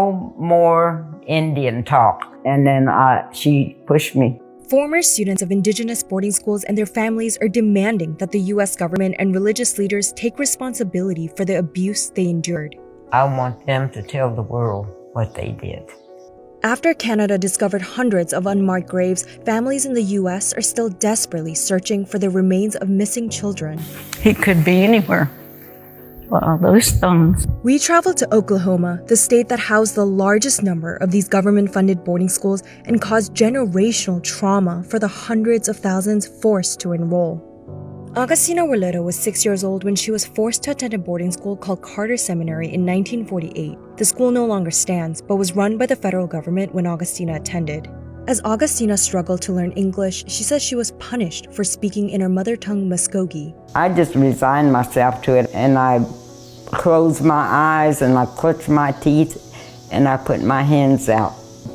More Indian talk. And then she pushed me. Former students of indigenous boarding schools and their families are demanding that the U.S. government and religious leaders take responsibility for the abuse they endured. I want them to tell the world what they did. After Canada discovered hundreds of unmarked graves, families in the U.S. are still desperately searching for the remains of missing children. He could be anywhere. Well, those stones. We traveled to Oklahoma, the state that housed the largest number of these government-funded boarding schools and caused generational trauma for the hundreds of thousands forced to enroll. Augustina Huerledo was 6 years old when she was forced to attend a boarding school called Carter Seminary in 1948. The school no longer stands, but was run by the federal government when Augustina attended. As Augustina struggled to learn English, she says she was punished for speaking in her mother tongue Muskogee. I just resigned myself to it, and I closed my eyes and I clutched my teeth and I put my hands out.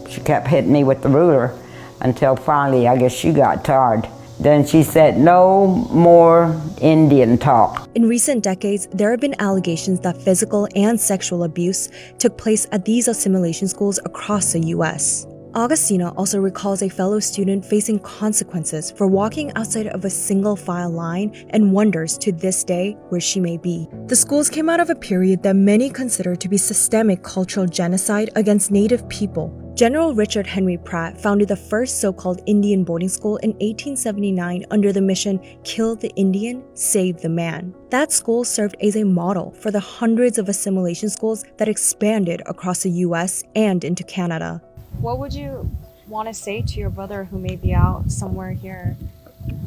She kept hitting me with the ruler until finally I guess she got tired. Then she said, "No more Indian talk." In recent decades, there have been allegations that physical and sexual abuse took place at these assimilation schools across the U.S. Augustina also recalls a fellow student facing consequences for walking outside of a single file line and wonders to this day where she may be. The schools came out of a period that many consider to be systemic cultural genocide against Native people. General Richard Henry Pratt founded the first so-called Indian boarding school in 1879 under the mission, "Kill the Indian, save the man." That school served as a model for the hundreds of assimilation schools that expanded across the U.S. and into Canada. What would you want to say to your brother who may be out somewhere here?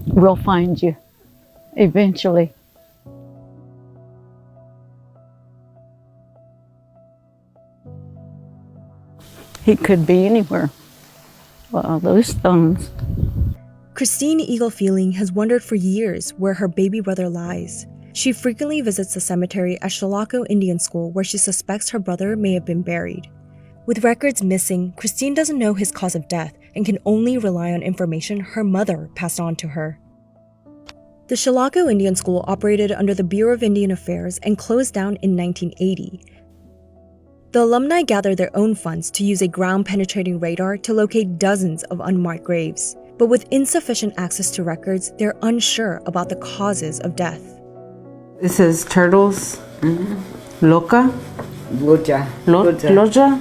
We'll find you eventually. He could be anywhere. Well, those stones. Christine Eagle Feeling has wondered for years where her baby brother lies. She frequently visits the cemetery at Chilocco Indian School where she suspects her brother may have been buried. With records missing, Christine doesn't know his cause of death and can only rely on information her mother passed on to her. The Chilocco Indian School operated under the Bureau of Indian Affairs and closed down in 1980. The alumni gathered their own funds to use a ground-penetrating radar to locate dozens of unmarked graves. But with insufficient access to records, they're unsure about the causes of death. This is turtles. Loca. Loja. Loja.